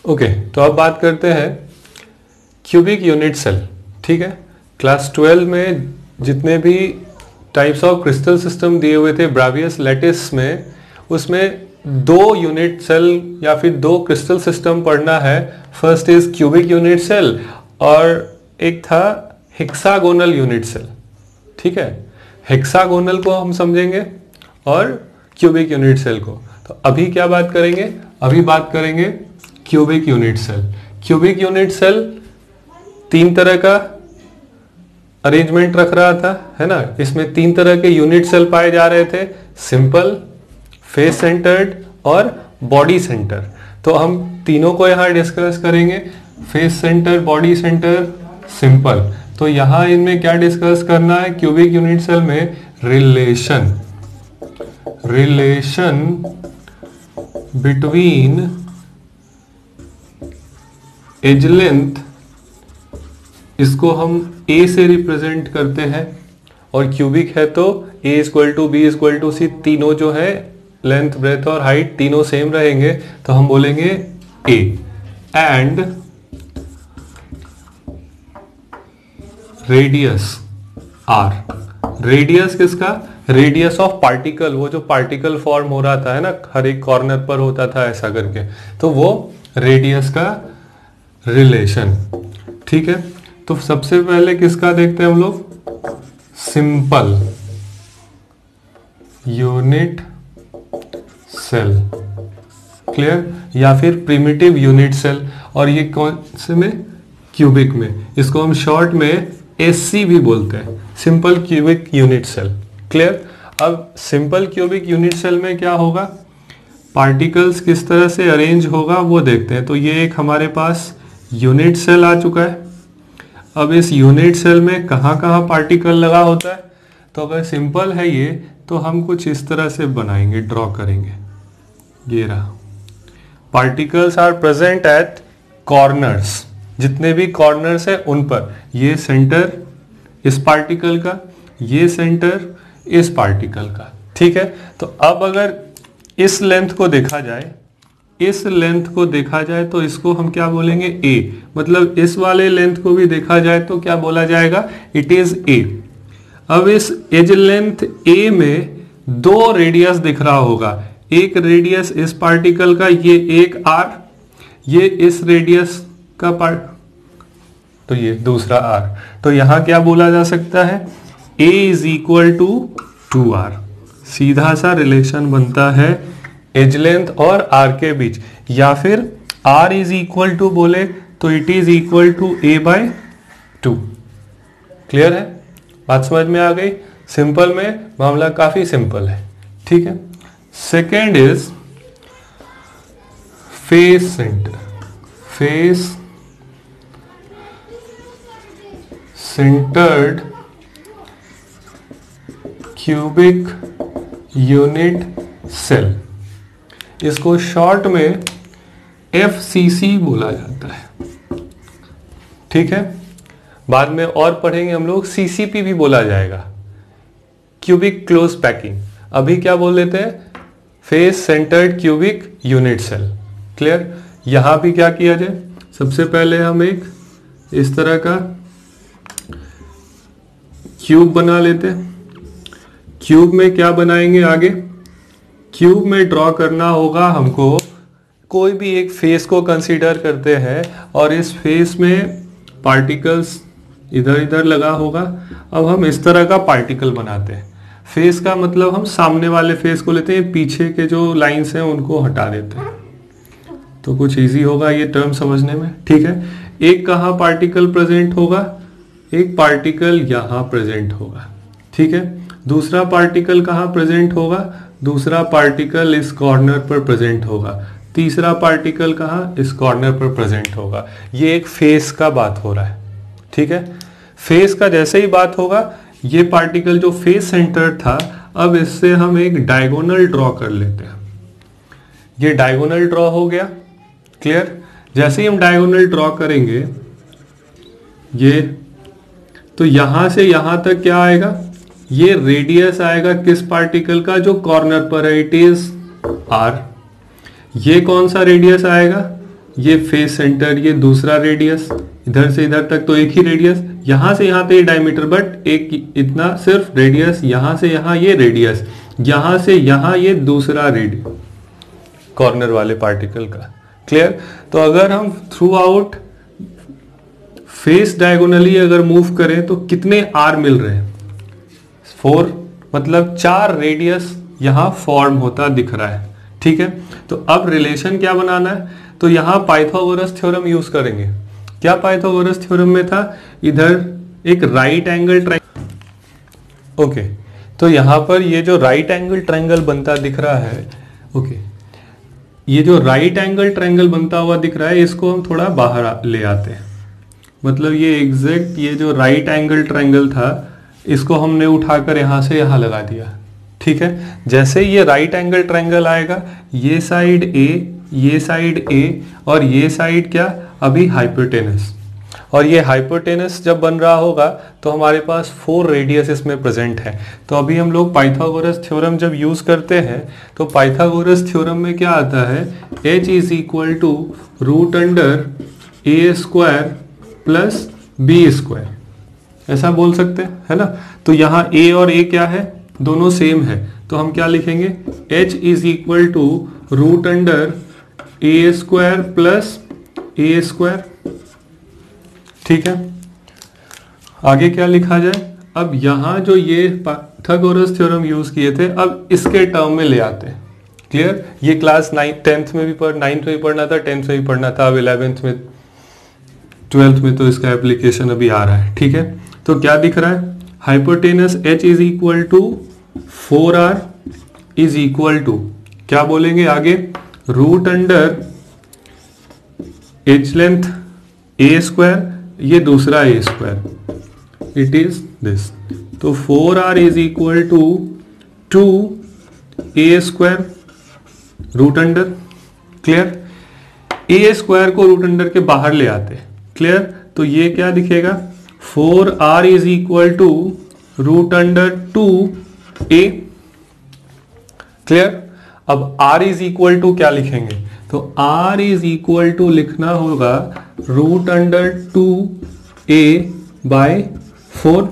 Okay, तो अब बात करते हैं क्यूबिक यूनिट सेल। ठीक है, क्लास 12 में जितने भी टाइप्स ऑफ क्रिस्टल सिस्टम दिए हुए थे ब्रावियस लैटिस में, उसमें दो यूनिट सेल या फिर दो क्रिस्टल सिस्टम पढ़ना है। First is cubic unit cell और एक था हेक्सागोनल यूनिट सेल। ठीक है, हेक्सागोनल को हम समझेंगे और क्यूबिक यूनिट सेल को। तो अभी क्या बात करेंगे? अभी बात करेंगे cubic unit cell. Cubic unit cell तीन तरह का अरेंजमेंट रख रहा था, है ना। इसमें तीन तरह के यूनिट सेल पाए जा रहे थे, सिंपल, फेस सेंटर्ड और बॉडी सेंटर। तो हम तीनों को यहां डिस्कस करेंगे, face centre, body centre, simple. तो यहां इनमें क्या डिस्कस करना है? क्यूबिक यूनिट सेल में रिलेशन बिटवीन एज लेंथ, इसको हम ए से रिप्रेजेंट करते हैं, और क्यूबिक है तो a equal to b equal to c, तीनों जो है लेंथ, ब्रेथ और हाइट तीनों सेम रहेंगे, तो हम बोलेंगे a. And radius r. Radius किसका? रेडियस ऑफ पार्टिकल, वो जो पार्टिकल फॉर्म हो रहा था, है ना, हर एक कॉर्नर पर होता था ऐसा करके, तो वो रेडियस का रिलेशन। ठीक है, तो सबसे पहले किसका देखते हैं हम लोग? सिंपल यूनिट सेल, क्लियर, या फिर प्रिमिटिव यूनिट सेल। और ये कौन से में? क्यूबिक में। इसको हम शॉर्ट में एससी भी बोलते हैं, simple cubic unit cell. Clear. अब सिंपल क्यूबिक यूनिट सेल में क्या होगा? पार्टिकल्स किस तरह से अरेंज होगा वो देखते हैं। तो ये एक हमारे पास यूनिट सेल आ चुका है। अब इस यूनिट सेल में कहाँ कहाँ पार्टिकल लगा होता है? तो अगर सिंपल है ये, तो हम कुछ इस तरह से बनाएंगे, ड्रॉ करेंगे। ये रहा, particles are present at corners, जितने भी कॉर्नर्स है उन पर। ये सेंटर इस पार्टिकल का, ये सेंटर इस पार्टिकल का। ठीक है, तो अब अगर इस लेंथ को देखा जाए, इस लेंथ को देखा जाए तो इसको हम क्या बोलेंगे? ए। मतलब इस वाले लेंथ को भी देखा जाए तो क्या बोला जाएगा? It is a. अब इस एज लेंथ ए में दो रेडियस दिख रहा होगा। एक रेडियस इस पार्टिकल का, ये एक आर, ये इस रेडियस का पार्ट, तो ये दूसरा आर। तो यहां क्या बोला जा सकता है? ए इज इक्वल टू 2r। सीधा सा रिलेशन बनता है एज लेंथ और आर के बीच। या फिर r इज इक्वल टू बोले तो it is equal to a by 2। Clear है? बात समझ में आ गई? सिंपल में मामला काफी सिंपल है। ठीक है, second is face centre. Face centred cubic unit cell, इसको शॉर्ट में FCC बोला जाता है। ठीक है, बाद में और पढ़ेंगे हम लोग, CCP भी बोला जाएगा, क्यूबिक क्लोज पैकिंग। अभी क्या बोल लेते हैं? Face centred cubic unit cell. Clear. यहां भी क्या किया जाए? सबसे पहले हम एक इस तरह का क्यूब बना लेते हैं। क्यूब में क्या बनाएंगे आगे? क्यूब में ड्रॉ करना होगा हमको, कोई भी एक फेस को कंसीडर करते हैं और इस फेस में पार्टिकल्स इधर इधर लगा होगा। अब हम इस तरह का पार्टिकल बनाते हैं। फेस का मतलब हम सामने वाले फेस को लेते हैं, पीछे के जो लाइंस हैं उनको हटा देते हैं, तो कुछ इजी होगा ये टर्म समझने में। ठीक है, एक कहाँ पार्टिकल प्रेजेंट होगा? एक पार्टिकल यहां प्रेजेंट होगा। ठीक है, दूसरा पार्टिकल कहां प्रेजेंट होगा? दूसरा पार्टिकल इस कॉर्नर पर प्रेजेंट होगा। तीसरा पार्टिकल कहां? इस कॉर्नर पर प्रेजेंट होगा। ये एक फेस का बात हो रहा है। ठीक है, फेस का जैसे ही बात होगा, ये पार्टिकल जो फेस सेंटर था, अब इससे हम एक डायगोनल ड्रॉ कर लेते हैं। ये डायगोनल ड्रॉ हो गया। क्लियर। जैसे ही हम डायगोनल ड्रॉ करेंगे, ये तो यहां से यहां तक क्या आएगा? ये रेडियस आएगा किस पार्टिकल का? जो कॉर्नर पर है, इट इज आर। ये कौन सा रेडियस आएगा? ये फेस सेंटर, ये दूसरा रेडियस, इधर से इधर तक तो एक ही रेडियस, यहां से यहां तक डायमीटर, बट एक इतना सिर्फ रेडियस, यहां से यहां ये रेडियस, यहां से यहां ये दूसरा रेडियस कॉर्नर वाले पार्टिकल का। क्लियर? तो अगर हम थ्रू आउट फेस डायगोनली अगर मूव करें तो कितने आर मिल रहे हैं? 4, मतलब 4 रेडियस यहां फॉर्म होता दिख रहा है। ठीक है, तो अब रिलेशन क्या बनाना है? तो यहां पाइथागोरस थ्योरम यूज करेंगे। क्या पाइथागोरस थ्योरम में था? इधर एक राइट एंगल ट्रायंगल, ओके, तो यहां पर ये जो राइट एंगल ट्रायंगल बनता दिख रहा है, ओके, ये जो राइट एंगल ट्रायंगल बनता हुआ दिख रहा है, इसको हम थोड़ा बाहर ले आते हैं। मतलब ये एग्जैक्ट ये जो राइट एंगल ट्रायंगल था, इसको हमने उठाकर यहां से यहां लगा दिया। ठीक है, जैसे ये राइट एंगल ट्रायंगल आएगा, ये साइड ए, ये साइड ए, और ये साइड क्या? अभी हाइपोटेनस। और ये हाइपोटेनस जब बन रहा होगा तो हमारे पास 4 रेडियस इसमें प्रेजेंट है। तो अभी हम लोग पाइथागोरस थ्योरम जब यूज करते हैं तो पाइथागोरस थ्योरम में क्या आता है? h is equal to root under a square plus b square, ऐसा बोल सकते हैं, है ना? तो यहाँ a और a क्या है? दोनों सेम है, तो हम क्या लिखेंगे? h is equal to root under a square plus a square. ठीक है, आगे क्या लिखा जाए? अब यहां जो ये पाइथागोरस थ्योरम यूज किए थे, अब इसके टर्म में ले आते हैं। क्लियर? ये क्लास 9th में भी 9th में भी पढ़ना था, 10th में भी पढ़ना था, अब 11th में 12th में तो इसका एप्लीकेशन अभी आ रहा है। ठीक है, तो क्या दिख रहा है? Hypotenuse h is equal to 4r is equal to क्या बोलेंगे आगे? Root under h length a square, ये दूसरा a square, it is this. तो 4r is equal to 2 a square root under. Clear? A square को root under के बाहर ले आते हैं। क्लियर? तो ये क्या दिखेगा? 4r is equal to root under 2a। Clear? अब r इज इक्वल टू क्या लिखेंगे? तो r इज इक्वल टू लिखना होगा रूट अंडर 2a बाय 4।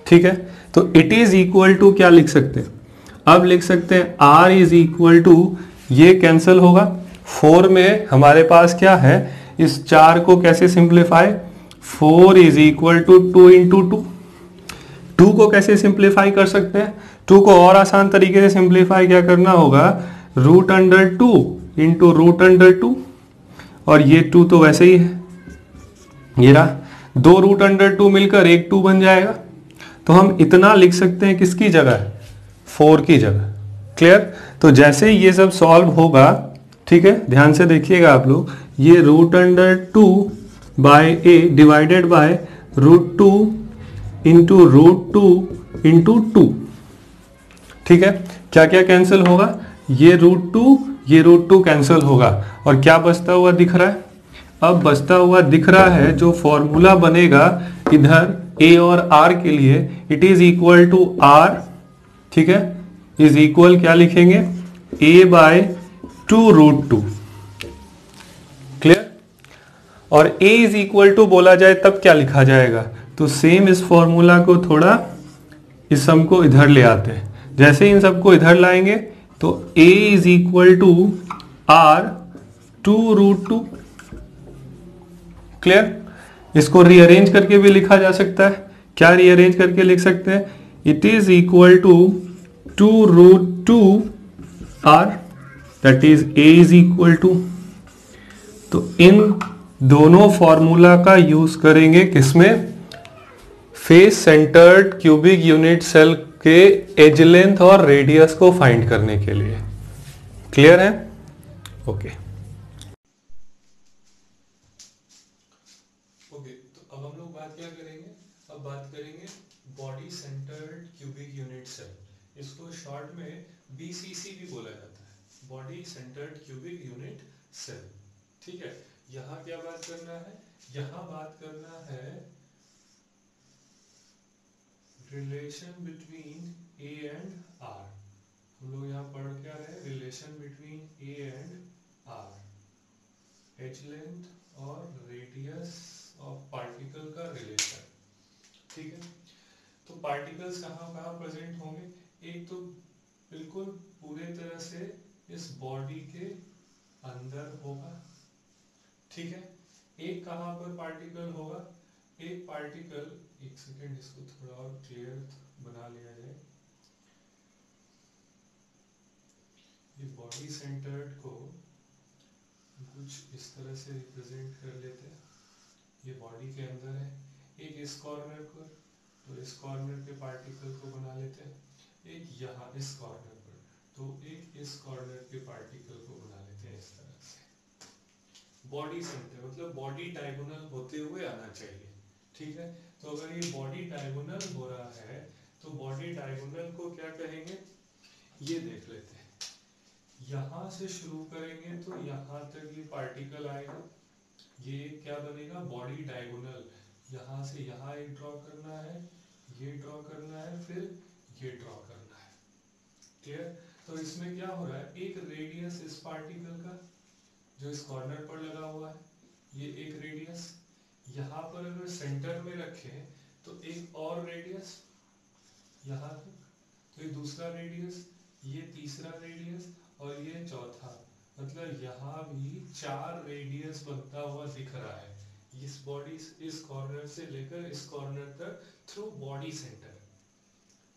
ठीक है, तो इट इज इक्वल टू क्या लिख सकते हैं? अब लिख सकते हैं r इज इक्वल टू, ये कैंसिल होगा, 4 में हमारे पास क्या है? इस 4 को कैसे simplify? 4 is equal to 2 into 2 को कैसे सिंप्लीफाई कर सकते हैं? 2 को और आसान तरीके से सिंप्लीफाई क्या करना होगा? Root under 2 into root under 2, और ये 2 तो वैसे ही है, ये रहा, 2 रूट अंडर 2 मिलकर एक 2 बन जाएगा। तो हम इतना लिख सकते हैं किसकी जगह? 4 की जगह। क्लियर? तो जैसे ये सब सॉल्व होगा, ठीक है, ध्यान से देखिएगा आप लोग, ये root under 2 by a divided by root 2 into root 2 into 2। ठीक है, क्या क्या कैंसिल होगा? ये रूट 2 कैंसिल होगा, और क्या बचता हुआ दिख रहा है? अब बचता हुआ दिख रहा है जो फॉर्मूला बनेगा इधर a और r के लिए, it is equal to r, ठीक है, इज इक्वल क्या लिखेंगे? a by 2 root 2। क्लियर? और a इज इक्वल टू बोला जाए तब क्या लिखा जाएगा? तो सेम इस फॉर्मूला को थोड़ा इस सम को इधर ले आते हैं। जैसे इन सबको इधर लाएंगे तो a is equal to r 2 root 2। Clear? इसको रीअरेंज करके भी लिखा जा सकता है। क्या रीअरेंज करके लिख सकते हैं? It is equal to 2 root 2 r, that is a is equal to, तो इन दोनों फॉर्मूला का यूज करेंगे किसमें? Face centred cubic unit cell के एज लेंथ और रेडियस को फाइंड करने के लिए। क्लियर है? ओके ओके, तो अब हम लोग बात क्या करेंगे? अब बात करेंगे body centred cubic unit cell. इसको शॉर्ट में BCC भी बोला जाता है, body centred cubic unit cell. ठीक है, यहां क्या बात करना है? यहां बात करना है relation between A and R। हम लोग यहाँ पढ़ क्या रहे? Relation between A and R। Edge length और रेडियस ऑफ पार्टिकल का रिलेशन। ठीक है, तो पार्टिकल्स कहाँ कहाँ प्रेजेंट होंगे? एक तो बिल्कुल पूरे तरह से इस बॉडी के अंदर होगा, ठीक है। एक कहाँ पर पार्टिकल होगा? एक पार्टिकल, एक सेकेंड इसको थोड़ा और क्लियर बना लिया जाए। ये बॉडी सेंटर्ड को कुछ इस तरह से रिप्रेजेंट कर लेते हैं। ये बॉडी के अंदर है, एक इस कॉर्नर पर, तो इस कॉर्नर पे पार्टिकल को बना लेते हैं। एक यहाँ इस कॉर्नर पर, तो एक इस कॉर्नर के पार्टिकल को बना लेते हैं इस तरह से। बॉडी सेंटर मतलब बॉडी डायगोनल होते हुए आना चाहिए, ठीक है। तो अगर ये बॉडी डायगोनल हो रहा है तो बॉडी डायगोनल को क्या कहेंगे? ये देख लेते हैं। यहां से शुरू करेंगे तो यहां तक ये पार्टिकल आएगा, ये क्या बनेगा? Body diagonal. यहां से यहां एक ड्रॉ करना है, ये ड्रॉ करना है, फिर ये ड्रॉ करना है। क्लियर? तो इसमें क्या हो रहा है? एक रेडियस इस पार्टिकल का जो इस कॉर्नर पर लगा हुआ है, ये एक रेडियस। यहाँ पर अगर सेंटर में रखें तो एक और रेडियस यहाँ तक, तो ये दूसरा रेडियस, ये तीसरा रेडियस और ये चौथा। मतलब यहाँ भी 4 रेडियस बनता हुआ दिख रहा है इस बॉडी, इस कॉर्नर से लेकर इस कॉर्नर तक थ्रू बॉडी सेंटर,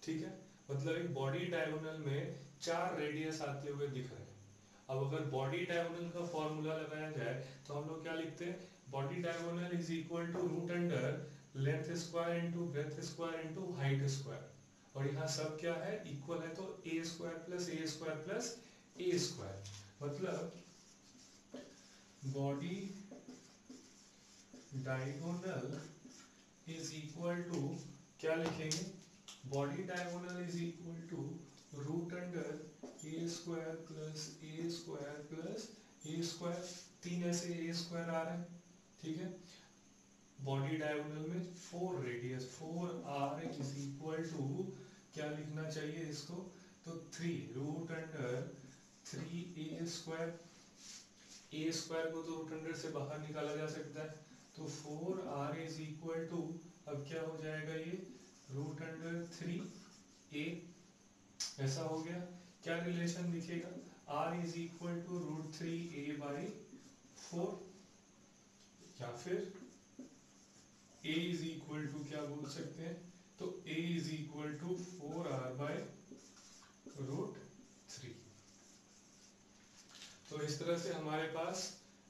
ठीक है। मतलब एक बॉडी डायगोनल में 4 रेडियस आते हुए दिख रहे हैं। अब अगर बॉडी डायगोनल का फॉर्मूला लगाया जाए तो हम लोग क्या लिखते हैं? Body diagonal is equal to root under length square into breadth square into height square. और यहाँ सब क्या है? इक्वल है, तो a square plus a square plus a square. मतलब body diagonal is equal to, क्या लिखेंगे? Body diagonal is equal to root under a square plus a square. 3 ऐसे ए स्क्वायर आ रहे हैं, ठीक है। बॉडी डायगोनल में 4 radius, 4r is equal to, क्या लिखना चाहिए इसको? तो 3 रूट अंडर 3a स्क्वायर। ए स्क्वायर को तो रूट अंडर से बाहर निकाला जा सकता है, तो 4r इज इक्वल टू, अब क्या हो जाएगा ये? Root under 3a। ऐसा हो गया। क्या रिलेशन दिखेगा? r is equal to root 3a by 4, या फिर a इज इक्वल टू क्या बोल सकते हैं? तो a is equal to 4r by root 3। तो इस तरह से हमारे पास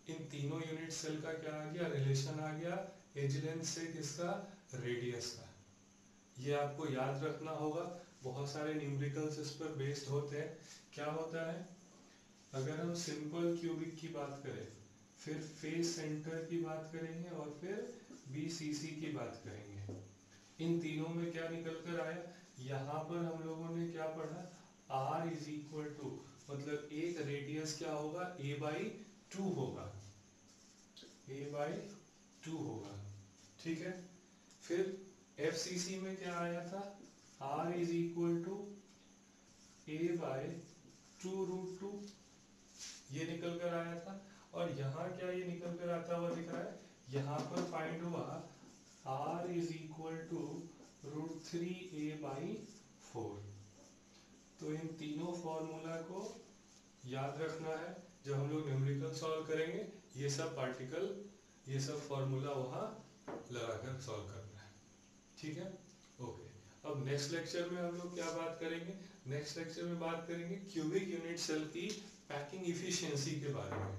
इन तीनों यूनिट सेल का क्या आ गया? रिलेशन आ गया एज लेंथ से किसका? रेडियस का। ये आपको याद रखना होगा, बहुत सारे न्यूमेरिकल्स इस पर बेस्ड होते हैं। क्या होता है? अगर हम सिंपल क्यूबिक की बात करें, फिर फेस सेंटर की बात करेंगे और फिर बीसीसी की बात करेंगे, इन तीनों में क्या निकल कर आया? यहाँ पर हम लोगों ने क्या पढ़ा? r इज इक्वल टू, मतलब एक रेडियस क्या होगा? a बाई 2 होगा, a बाई 2 होगा, ठीक है। फिर FCC में क्या आया था? r is equal to a by 2 root 2, ये निकल कर आया था। और यहाँ क्या ये निकल कर आता हुआ दिख रहा है? यहाँ पर फाइंड हुआ r is equal to root 3a by 4। तो इन तीनों फॉर्मूला को याद रखना है जब हम लोग न्यूमेरिकल सॉल्व करेंगे। ये सब पार्टिकल, ये सब फॉर्मूला वहाँ लगाकर सॉल्व करना है, ठीक है। ओके, अब नेक्स्ट लेक्चर में हम लोग क्या बात करेंगे? नेक्स्ट लेक्चर में बात करेंगे क्यूबिक यूनिट सेल की पैकिंग इफिशियंसी के बारे में।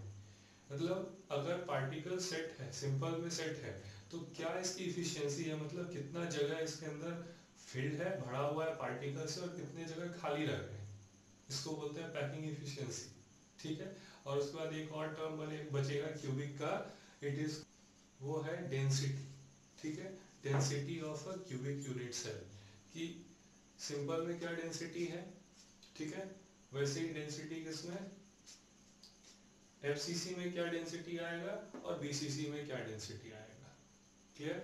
मतलब अगर पार्टिकल सेट है, सिंपल में सेट है, तो क्या इसकी इफिशियंसी है? मतलब कितना जगह इसके अंदर फिल्ड है, भरा हुआ है पार्टिकल से, और कितने जगह खाली रह गए, इसको बोलते हैं पैकिंग इफिशियंसी, ठीक है। और उसके बाद एक और टर्म बचेगा क्यूबिक का, इट इज, वो है डेंसिटी, ठीक है। Density of a cubic unit cell की सिंपल में क्या डेंसिटी है, ठीक है। वैसे ही डेंसिटी किसमें? FCC में क्या डेंसिटी आएगा और BCC में क्या डेंसिटी आएगा, क्लियर?